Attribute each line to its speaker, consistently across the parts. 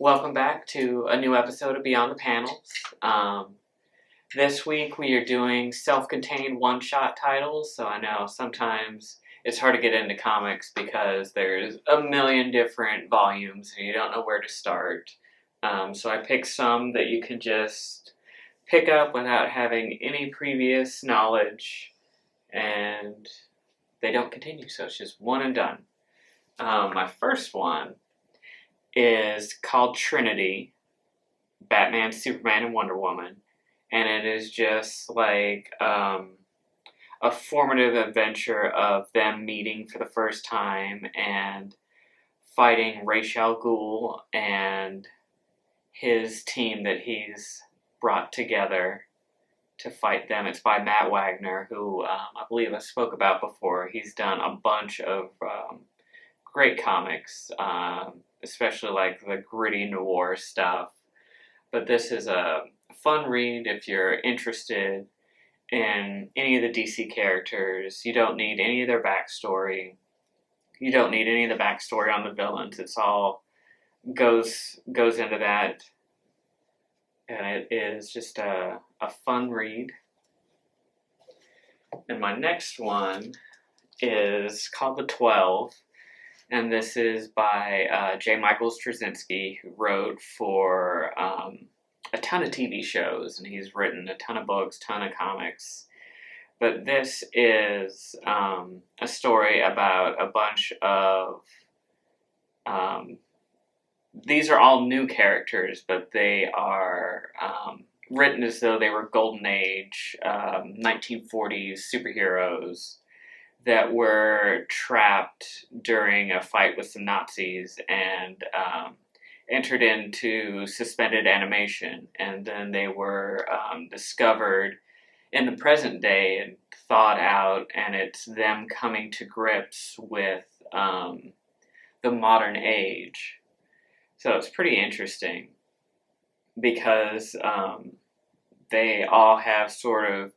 Speaker 1: Welcome back to a new episode of Beyond the Panels. This week we are doing self-contained one-shot titles, so I know sometimes it's hard to get into comics because there's a million different volumes and you don't know where to start. So I picked some that you can just pick up without having any previous knowledge, and they don't continue, so it's just one and done. My first one is called Trinity, Batman, Superman, and Wonder Woman. And it is just like a formative adventure of them meeting for the first time and fighting Ra's al Ghul and his team that he's brought together to fight them. It's by Matt Wagner, who I believe I spoke about before. He's done a bunch of great comics, especially like the gritty noir stuff. But this is a fun read if you're interested in any of the DC characters. You don't need any of their backstory. You don't need any of the backstory on the villains. It's all goes into that. And it is just a fun read. And my next one is called TheTwelve. And this is by J. Michael Straczynski, who wrote for a ton of TV shows, and he's written a ton of books, ton of comics. But this is a story about a bunch of... these are all new characters, but they are written as though they were Golden Age, 1940s superheroes that were trapped during a fight with some Nazis and entered into suspended animation. And then they were discovered in the present day and thawed out, and it's them coming to grips with the modern age. So it's pretty interesting because they all have sort of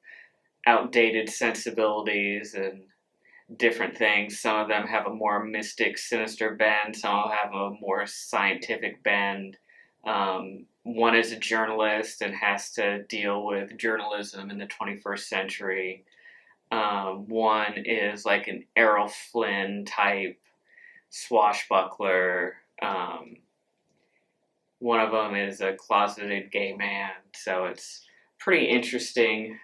Speaker 1: outdated sensibilities and different things. Some of them have a more mystic, sinister bend. Some have a more scientific bend. One is a journalist and has to deal with journalism in the 21st century. One is like an Errol Flynn type swashbuckler. One of them is a closeted gay man. So it's pretty interesting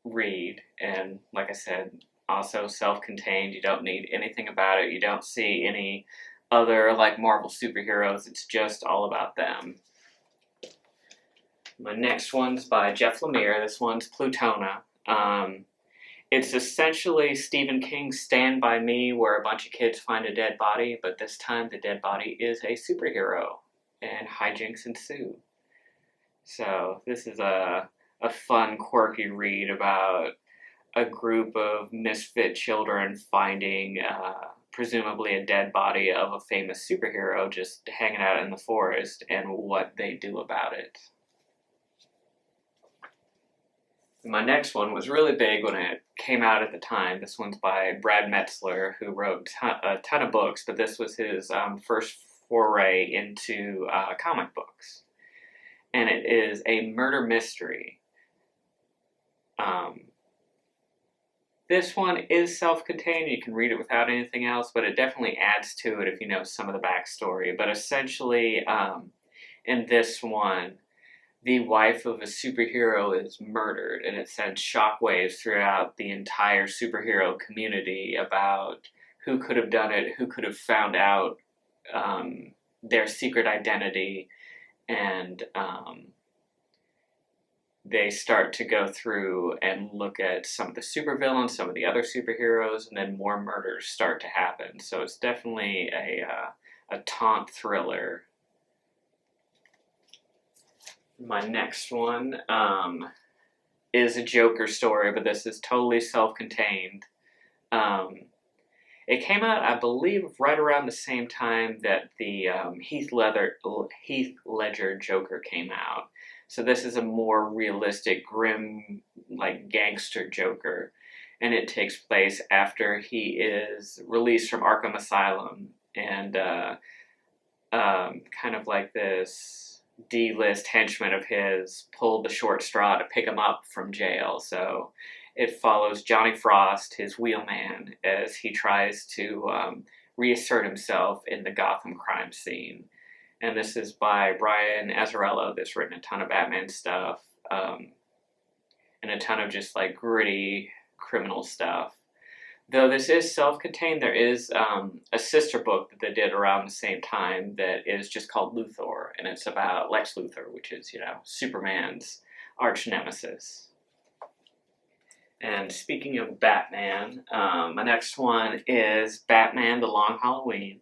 Speaker 1: read. And like I said, also self-contained. You don't need anything about it. You don't see any other like Marvel superheroes. It's just all about them. My next one's by Jeph Lemire. This one's Plutona. It's essentially Stephen King's Stand By Me, where a bunch of kids find a dead body, but this time the dead body is a superhero, and hijinks ensue. So this is a fun, quirky read about a group of misfit children finding presumably a dead body of a famous superhero just hanging out in the forest and what they do about it. My next one was really big when it came out at the time. This one's by Brad Meltzer, who wrote a ton of books, but this was his first foray into comic books. And it is a murder mystery. This one is self-contained. You can read it without anything else, but it definitely adds to it if you know some of the backstory. But essentially, in this one, the wife of a superhero is murdered, and it sends shockwaves throughout the entire superhero community about who could have done it, who could have found out their secret identity, and they start to go through and look at some of the supervillains, some of the other superheroes, and then more murders start to happen. So it's definitely a taunt thriller. My next one is a Joker story, but this is totally self-contained. It came out, I believe, right around the same time that the Heath Ledger Joker came out. So this is a more realistic, grim, like gangster Joker. And it takes place after he is released from Arkham Asylum. And kind of like this D-list henchman of his pulled the short straw to pick him up from jail. So it follows Johnny Frost, his wheelman, as he tries to reassert himself in the Gotham crime scene. And this is by Brian Azzarello, that's written a ton of Batman stuff, and a ton of just like gritty criminal stuff. Though this is self-contained, there is a sister book that they did around the same time that is just called Luthor, and it's about Lex Luthor, which is, Superman's arch nemesis. And speaking of Batman, my next one is Batman: The Long Halloween.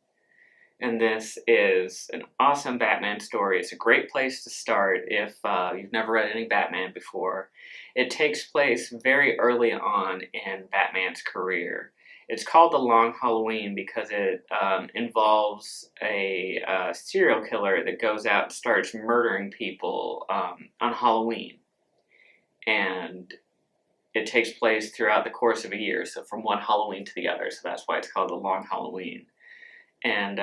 Speaker 1: And this is an awesome Batman story. It's a great place to start if you've never read any Batman before. It takes place very early on in Batman's career. It's called The Long Halloween because it involves a serial killer that goes out and starts murdering people on Halloween. And it takes place throughout the course of a year, so from one Halloween to the other. So that's why it's called The Long Halloween. And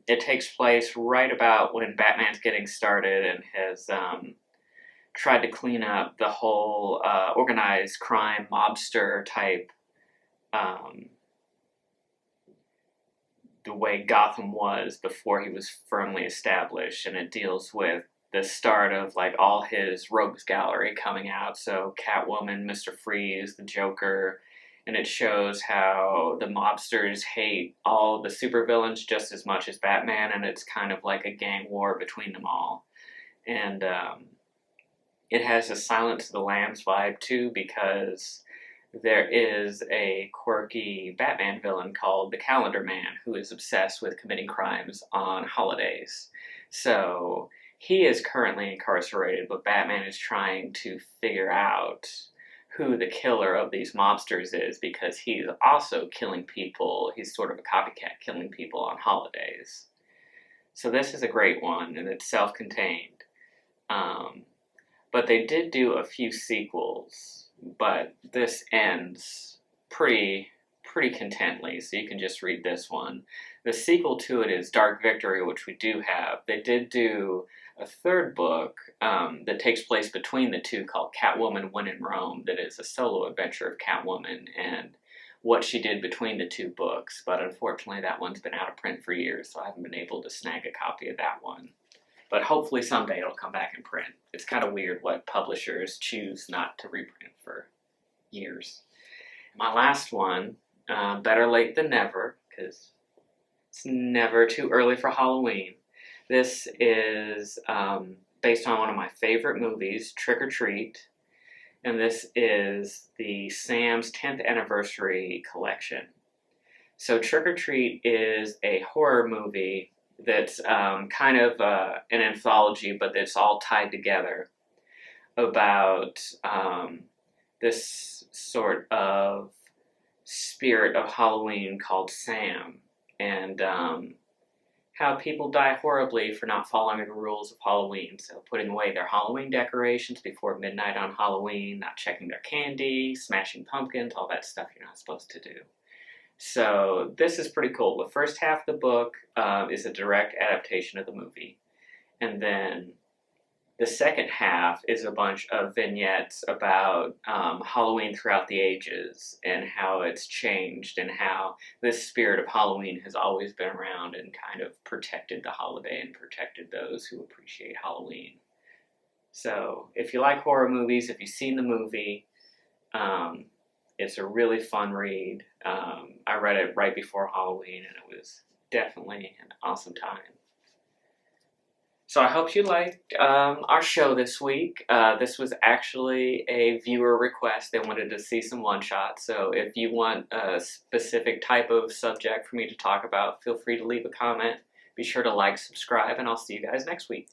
Speaker 1: it takes place right about when Batman's getting started and has tried to clean up the whole organized crime, mobster type, the way Gotham was before he was firmly established. And it deals with the start of like all his rogues gallery coming out. So Catwoman, Mr. Freeze, the Joker. And it shows how the mobsters hate all the supervillains just as much as Batman, and it's kind of like a gang war between them all. And it has a Silence of the Lambs vibe too, because there is a quirky Batman villain called the Calendar Man who is obsessed with committing crimes on holidays. So he is currently incarcerated, but Batman is trying to figure out who the killer of these mobsters is, because he's also killing people. He's sort of a copycat, killing people on holidays. So this is a great one, and it's self-contained. But they did do a few sequels, but this ends pretty contently, so you can just read this one. The sequel to it is Dark Victory, which we do have. They did do a third book that takes place between the two called Catwoman When in Rome, that is a solo adventure of Catwoman and what she did between the two books. But unfortunately, that one's been out of print for years, so I haven't been able to snag a copy of that one. But hopefully someday it'll come back in print. It's kind of weird what publishers choose not to reprint for years. My last one, Better Late Than Never, because it's never too early for Halloween. This is based on one of my favorite movies, Trick or Treat, and this is the Sam's 10th anniversary collection. So Trick or Treat is a horror movie that's kind of an anthology, but it's all tied together about this sort of spirit of Halloween called Sam, and how people die horribly for not following the rules of Halloween. So putting away their Halloween decorations before midnight on Halloween, not checking their candy, smashing pumpkins, all that stuff you're not supposed to do. So this is pretty cool. The first half of the book is a direct adaptation of the movie. And then the second half is a bunch of vignettes about Halloween throughout the ages and how it's changed and how this spirit of Halloween has always been around and kind of protected the holiday and protected those who appreciate Halloween. So if you like horror movies, if you've seen the movie, it's a really fun read. I read it right before Halloween, and it was definitely an awesome time. So I hope you liked our show this week. This was actually a viewer request. They wanted to see some one-shots. So if you want a specific type of subject for me to talk about, feel free to leave a comment. Be sure to like, subscribe, and I'll see you guys next week.